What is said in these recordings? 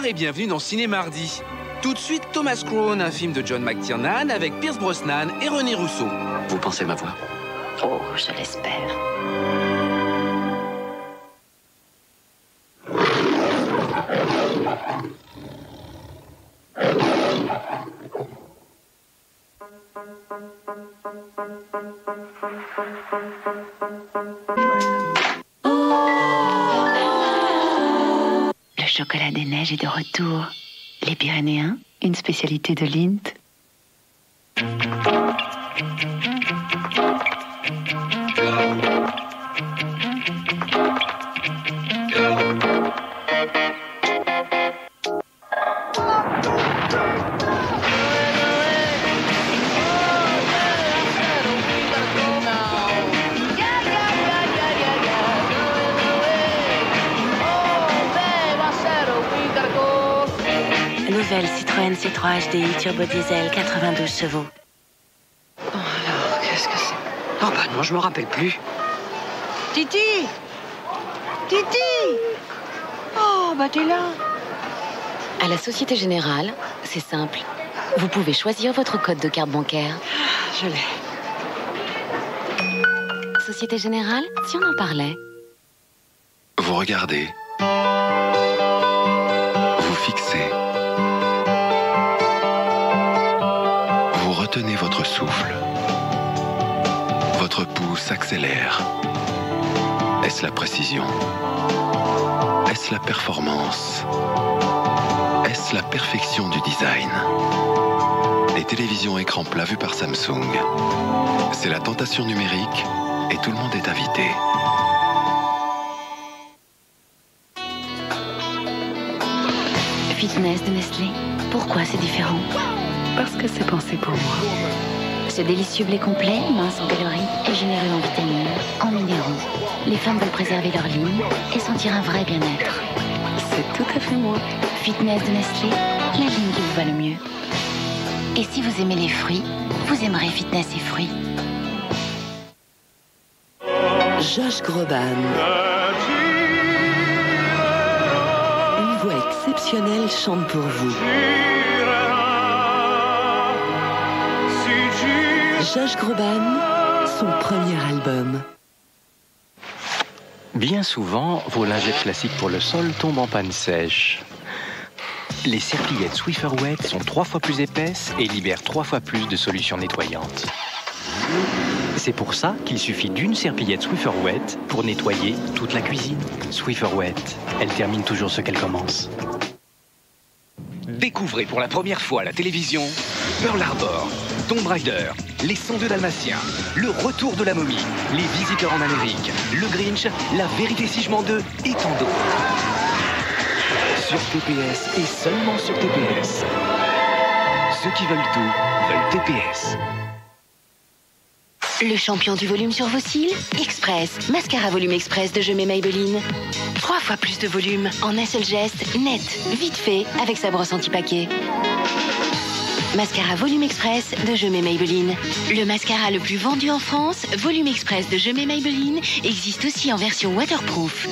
Bonsoir et bienvenue dans Ciné Mardi. Tout de suite, Thomas Crown, un film de John McTiernan avec Pierce Brosnan et René Rousseau. Vous pensez ma voix? Oh, je l'espère. Le chocolat des neiges est de retour. Les Pyrénéens, une spécialité de Lindt. Nouvelle Citroën C3 HDI Turbo Diesel 92 chevaux. Oh alors, qu'est-ce que c'est? Oh bah non, je me rappelle plus. Titi! Titi! Oh bah t'es là. À la Société Générale, c'est simple. Vous pouvez choisir votre code de carte bancaire. Je l'ai. Société Générale, si on en parlait. Vous regardez. Vous fixez. Vous retenez votre souffle. Votre pouls s'accélère. Est-ce la précision? Est-ce la performance? Est-ce la perfection du design? Les télévisions écran plat vues par Samsung. C'est la tentation numérique et tout le monde est invité. Fitness de Nestlé. Pourquoi c'est différent? Parce que c'est pensé pour moi. Ce délicieux blé complet, mince en calories et généreux en vitamines, en minéraux. Les femmes veulent préserver leur ligne et sentir un vrai bien-être. C'est tout à fait moi. Fitness de Nestlé, la ligne qui vous va le mieux. Et si vous aimez les fruits, vous aimerez Fitness et fruits. Josh Groban. Une voix exceptionnelle chante pour vous. Josh Groban, son premier album. Bien souvent, vos lingettes classiques pour le sol tombent en panne sèche. Les serpillettes Swiffer Wet sont 3 fois plus épaisses et libèrent 3 fois plus de solutions nettoyantes. C'est pour ça qu'il suffit d'une serpillette Swiffer Wet pour nettoyer toute la cuisine. Swiffer Wet, elle termine toujours ce qu'elle commence. Découvrez pour la première fois à la télévision Pearl Harbor, Tomb Raider, Les 102 Dalmatiens, Le Retour de la Momie, Les Visiteurs en Amérique, Le Grinch, La Vérité si je m'en deux et tant d'autres. Sur TPS et seulement sur TPS. Ceux qui veulent tout veulent TPS. Le champion du volume sur vos cils, Express, mascara volume express de Je mets Maybelline. 3 fois plus de volume en un seul geste, net, vite fait, avec sa brosse anti-paquet. Mascara volume express de Je mets Maybelline. Le mascara le plus vendu en France, volume express de Je mets Maybelline, existe aussi en version waterproof.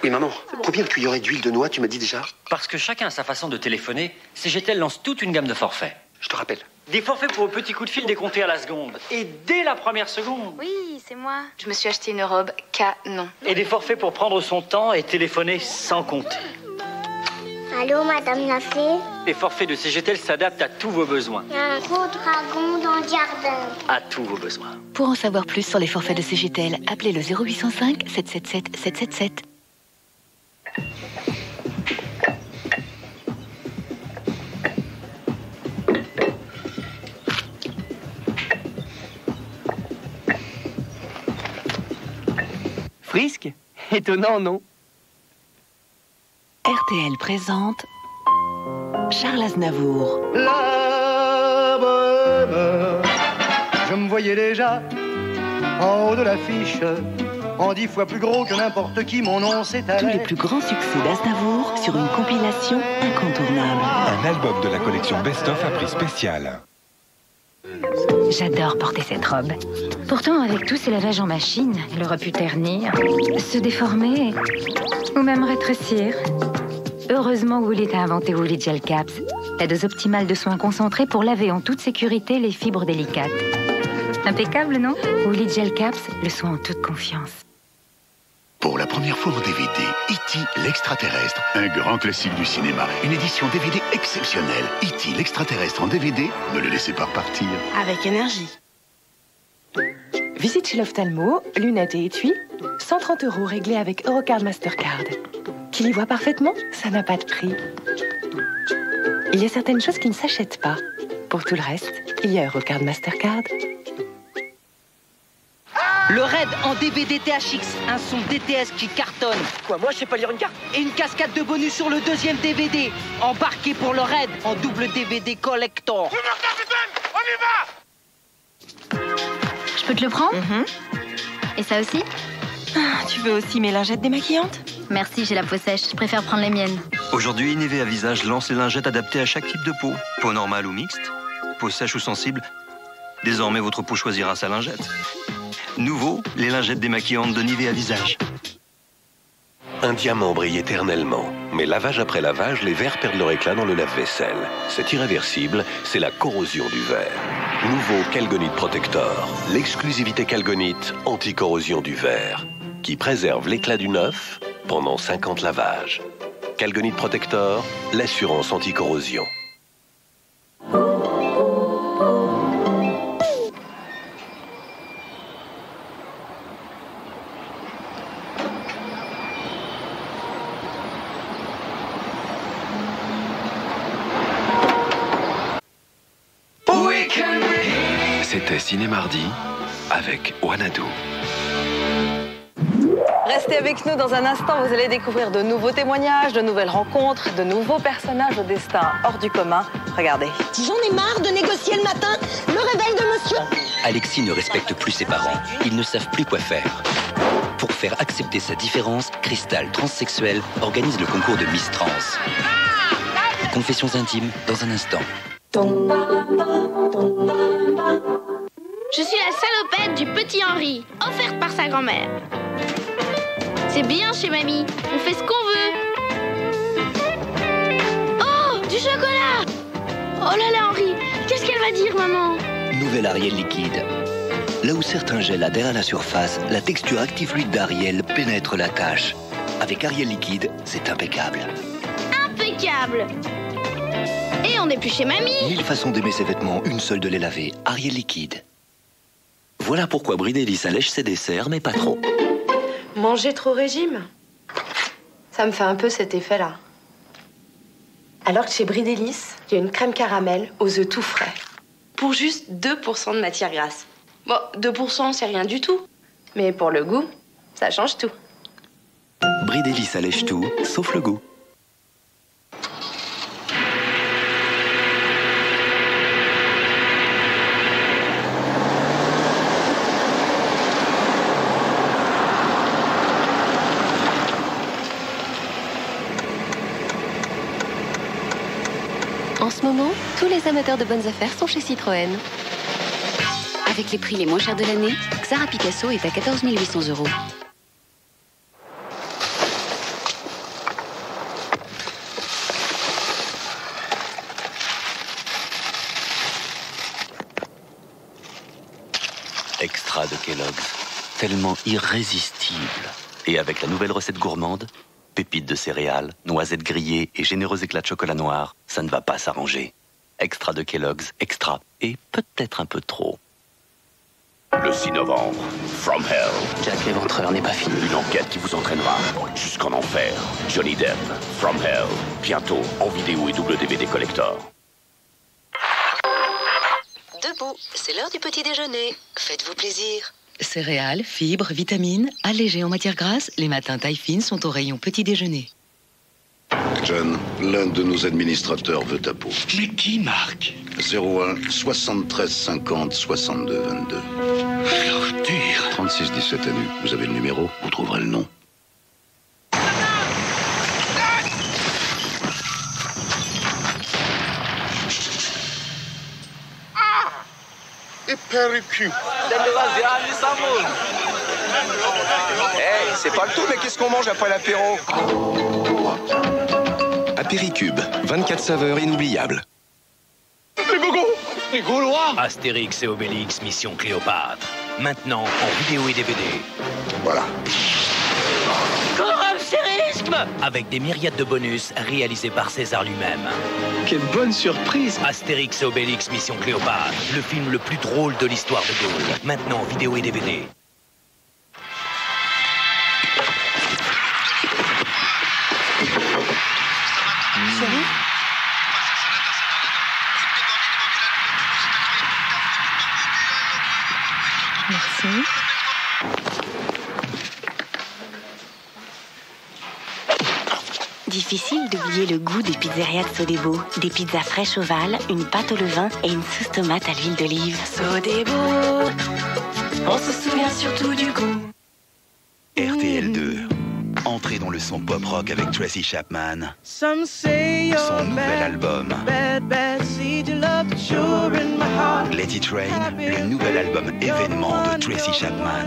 Oui, maman, combien de cuillerées d'huile de noix tu m'as dit déjà? Parce que chacun a sa façon de téléphoner, CGTEL lance toute une gamme de forfaits. Je te rappelle. Des forfaits pour vos petits coups de fil décomptés à la seconde. Et dès la première seconde. Oui, c'est moi. Je me suis acheté une robe canon. Et des forfaits pour prendre son temps et téléphoner sans compter. Allô, Madame la Fée? Les forfaits de CGTEL s'adaptent à tous vos besoins. Il y a un gros dragon dans le jardin. À tous vos besoins. Pour en savoir plus sur les forfaits de CGTEL, appelez le 0805 777 777. Frisque? Étonnant, non? RTL présente Charles Aznavour. La bohème, je me voyais déjà en haut de l'affiche, en 10 fois plus gros que n'importe qui, mon nom s'étalait. Tous les plus grands succès d'Aznavour sur une compilation incontournable. Un album de la collection Best of à prix spécial. J'adore porter cette robe. Pourtant, avec tous ces lavages en machine, elle aurait pu ternir, se déformer ou même rétrécir. Heureusement, Woolly t'a inventé Woolly Gel Caps. La dose optimale de soins concentrés pour laver en toute sécurité les fibres délicates. Impeccable, non? Woolly Gel Caps, le soin en toute confiance. Pour la première fois en DVD, E.T. l'extraterrestre, un grand classique du cinéma, une édition DVD exceptionnelle. E.T. l'extraterrestre en DVD, ne le laissez pas repartir. Avec énergie. Visite chez l'ophtalmo, lunettes et étui, 130 € réglés avec Eurocard Mastercard. Qui y voit parfaitement, ça n'a pas de prix. Il y a certaines choses qui ne s'achètent pas. Pour tout le reste, il y a Eurocard Mastercard. Le Raid en DVD THX, un son DTS qui cartonne. Quoi, moi je sais pas lire une carte? Et une cascade de bonus sur le deuxième DVD. Embarqué pour le Raid en double DVD collector. Je peux te le prendre? Et ça aussi? Tu veux aussi mes lingettes démaquillantes? Merci, j'ai la peau sèche. Je préfère prendre les miennes. Aujourd'hui, Nivea Visage lance les lingettes adaptées à chaque type de peau. Peau normale ou mixte, peau sèche ou sensible. Désormais, votre peau choisira sa lingette. Nouveau, les lingettes démaquillantes de Nivea Visage. Un diamant brille éternellement, mais lavage après lavage, les verres perdent leur éclat dans le lave-vaisselle. C'est irréversible, c'est la corrosion du verre. Nouveau Calgonite Protector, l'exclusivité Calgonite anti-corrosion du verre, qui préserve l'éclat du neuf pendant 50 lavages. Calgonite Protector, l'assurance anti-corrosion. C'était Ciné-Mardi avec Wanadu. Restez avec nous dans un instant, vous allez découvrir de nouveaux témoignages, de nouvelles rencontres, de nouveaux personnages au destin hors du commun. Regardez. J'en ai marre de négocier le matin le réveil de monsieur. Alexis ne respecte plus ses parents. Ils ne savent plus quoi faire. Pour faire accepter sa différence, Cristal Transsexuel organise le concours de Miss Trans. Confessions intimes dans un instant. Je suis la salopette du petit Henri, offerte par sa grand-mère. C'est bien chez mamie, on fait ce qu'on veut. Oh, du chocolat! Oh là là, Henri, qu'est-ce qu'elle va dire, maman? Nouvelle Ariel liquide. Là où certains gels adhèrent à la surface, la texture active fluide d'Ariel pénètre la tâche. Avec Ariel liquide, c'est impeccable. Impeccable! Et on n'est plus chez mamie. 1000 façons d'aimer ses vêtements, une seule de les laver. Ariel liquide. Voilà pourquoi Bridelis allège ses desserts, mais pas trop. Manger trop régime? Ça me fait un peu cet effet-là. Alors que chez Bridelis, il y a une crème caramel aux œufs tout frais. Pour juste 2% de matière grasse. Bon, 2% c'est rien du tout. Mais pour le goût, ça change tout. Bridelis allège tout, sauf le goût. En ce moment, tous les amateurs de bonnes affaires sont chez Citroën. Avec les prix les moins chers de l'année, Xara Picasso est à 14 800 €. Extra de Kellogg's, tellement irrésistible. Et avec la nouvelle recette gourmande, pépites de céréales, noisettes grillées et généreux éclats de chocolat noir, ça ne va pas s'arranger. Extra de Kellogg's, extra, et peut-être un peu trop. Le 6 novembre, From Hell. Jack l'éventreur n'est pas fini. Une enquête qui vous entraînera jusqu'en enfer. Johnny Depp, From Hell. Bientôt en vidéo et double DVD collector. Debout, c'est l'heure du petit déjeuner. Faites-vous plaisir. Céréales, fibres, vitamines, allégés en matière grasse, les matins taille fine sont au rayon petit déjeuner. John, l'un de nos administrateurs veut ta peau. Mais qui, Marc? 01 73 50 62 22. Arthur. 36 17 à nu. Vous avez le numéro, vous trouverez le nom. Hypercube. Hey, c'est pas le tout, mais qu'est-ce qu'on mange après l'apéro? Péricube, 24 saveurs inoubliables. Les Bogos, les Gaulois. Astérix et Obélix, Mission Cléopâtre. Maintenant en vidéo et DVD. Voilà. Astérisque avec des myriades de bonus réalisés par César lui-même. Quelle bonne surprise! Astérix et Obélix, Mission Cléopâtre, le film le plus drôle de l'histoire de Gaulle. Maintenant en vidéo et DVD. Chérie? Merci. Difficile d'oublier le goût des pizzerias de Sodebo. Des pizzas fraîches ovales, une pâte au levain et une sauce tomate à l'huile d'olive. Sodebo, on se souvient surtout du goût. RTL2. Entrez dans le son pop-rock avec Tracy Chapman. Son nouvel album. Let It Rain, le nouvel album événement de Tracy Chapman.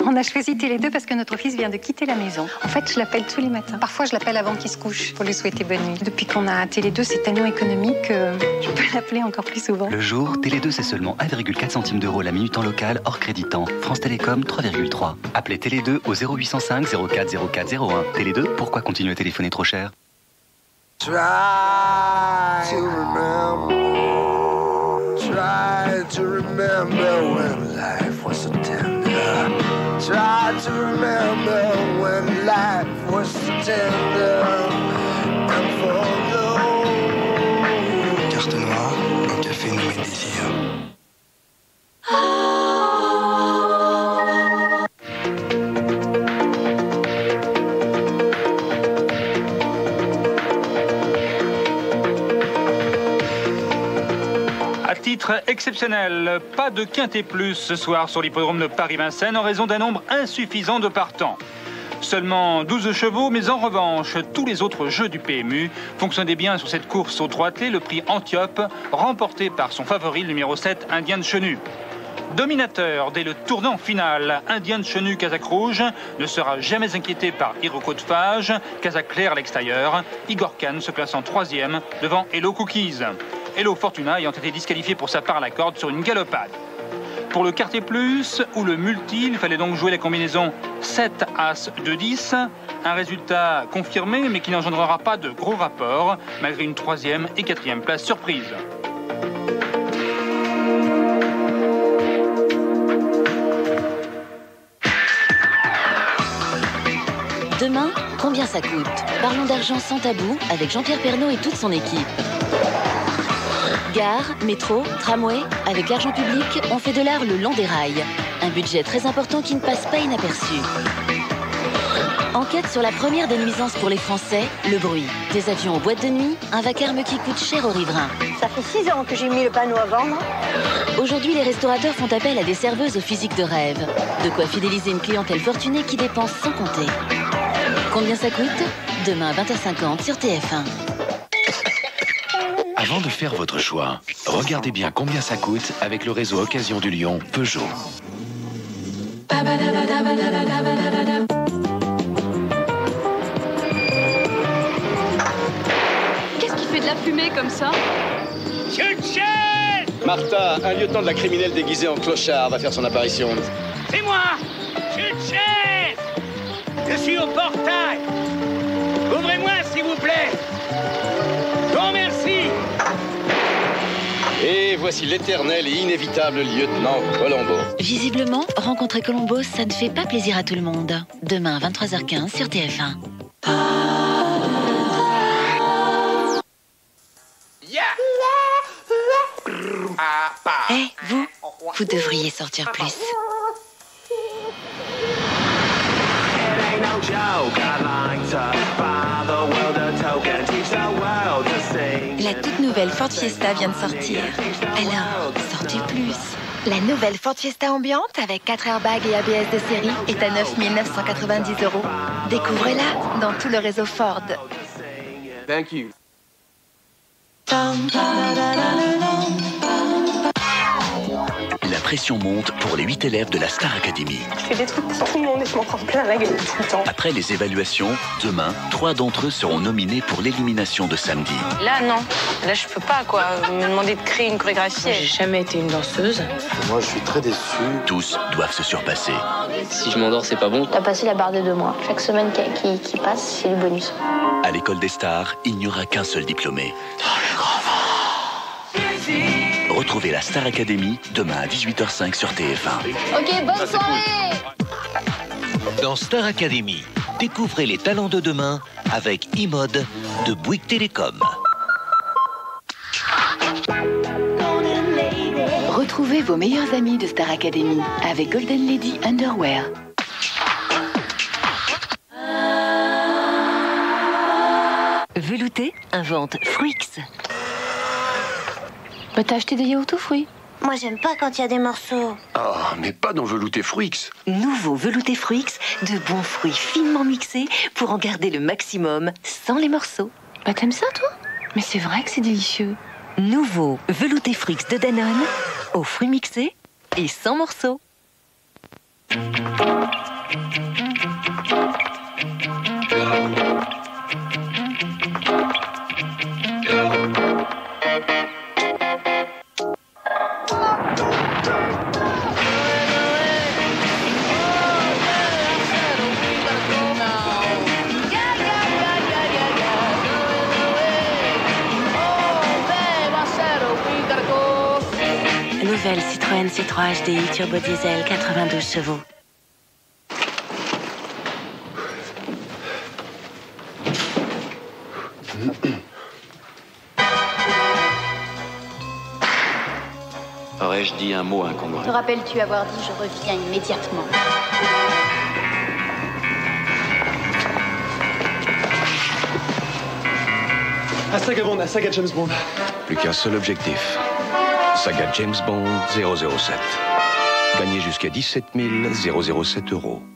On a choisi Télé2 parce que notre fils vient de quitter la maison. En fait, je l'appelle tous les matins. Parfois, je l'appelle avant qu'il se couche pour lui souhaiter bonne nuit. Depuis qu'on a Télé2, c'est tellement économique que je peux l'appeler encore plus souvent. Le jour, Télé2, c'est seulement 1,4 centimes d'euros la minute en local, hors créditant. France Télécom, 3,3. Appelez Télé2 au 0805 04 04 01. Télé2, pourquoi continuer à téléphoner trop cher? Try to remember when life was so tender. Try to remember when life was so tender. And for those... Carte noire, un café nommé Désir. Titre exceptionnel, pas de Quintet Plus ce soir sur l'hippodrome de Paris-Vincennes en raison d'un nombre insuffisant de partants. Seulement 12 chevaux, mais en revanche, tous les autres jeux du PMU fonctionnaient bien sur cette course aux 3 attelés, le prix Antiope, remporté par son favori, le numéro 7, Indien de Chenu. Dominateur dès le tournant final, Indien de Chenu Casaque Rouge ne sera jamais inquiété par Hiroko de Fage, Casaque Clair à l'extérieur, Igor Khan se classant 3e devant Hello Cookies. Hello Fortuna ayant été disqualifié pour sa part à la corde sur une galopade. Pour le quartier plus ou le multi, il fallait donc jouer la combinaison 7 As 2 10, un résultat confirmé mais qui n'engendrera pas de gros rapports malgré une 3e et 4e place surprise. Demain, combien ça coûte? Parlons d'argent sans tabou avec Jean-Pierre Pernaut et toute son équipe. Gare, métro, tramway, avec l'argent public, on fait de l'art le long des rails. Un budget très important qui ne passe pas inaperçu. Enquête sur la première des nuisances pour les Français, le bruit. Des avions aux boîtes de nuit, un vacarme qui coûte cher aux riverains. Ça fait 6 ans que j'ai mis le panneau à vendre. Aujourd'hui, les restaurateurs font appel à des serveuses au physique de rêve. De quoi fidéliser une clientèle fortunée qui dépense sans compter. Combien ça coûte? Demain à 20h50 sur TF1. Avant de faire votre choix, regardez bien combien ça coûte avec le réseau Occasion du Lyon Peugeot. Qu'est-ce qui fait de la fumée comme ça? Chut-chut! Martha, un lieutenant de la criminelle déguisé en clochard va faire son apparition. C'est moi! Chut-chut! Je suis au portail! Ouvrez-moi, s'il vous plaît! Bon, merci! Et voici l'éternel et inévitable lieutenant Colombo. Visiblement, rencontrer Colombo, ça ne fait pas plaisir à tout le monde. Demain à 23h15 sur TF1. Vous devriez sortir plus. La toute nouvelle Ford Fiesta vient de sortir. Alors, sortez plus. La nouvelle Ford Fiesta ambiante avec 4 airbags et ABS de série est à 9 990 €. Découvrez-la dans tout le réseau Ford. Thank you. La pression monte pour les 8 élèves de la Star Academy. Je fais des trucs pour tout le monde et je m'en prends plein la gueule tout le temps. Après les évaluations, demain, 3 d'entre eux seront nominés pour l'élimination de samedi. Là, non. Là, je peux pas, quoi. Vous me demandez de créer une chorégraphie. J'ai jamais été une danseuse. Moi, je suis très déçu. Tous doivent se surpasser. Si je m'endors, c'est pas bon. T'as passé la barre des 2 mois. Chaque semaine qui passe, c'est du bonus. À l'école des stars, il n'y aura qu'un seul diplômé. Retrouvez la Star Academy demain à 18h05 sur TF1. Ok, bonne soirée. Dans Star Academy, découvrez les talents de demain avec E-Mode de Bouygues Télécom. Retrouvez vos meilleurs amis de Star Academy avec Golden Lady Underwear. Velouté invente Fruix. Bah, t'as acheté des yaourts aux fruits? Moi, j'aime pas quand il y a des morceaux. Ah, mais pas dans Velouté Fruix. Nouveau Velouté Fruix, de bons fruits finement mixés pour en garder le maximum sans les morceaux. Bah, t'aimes ça, toi? Mais c'est vrai que c'est délicieux. Nouveau Velouté Fruix de Danone, aux fruits mixés et sans morceaux. Nouvelle Citroën C3 HDI Turbo Diesel 92 chevaux. Aurais-je dit un mot incongru? Te rappelles-tu avoir dit je reviens immédiatement? À saga Bond, à saga James Bond. Plus qu'un seul objectif. Saga James Bond 007. Gagner jusqu'à 17 007 €.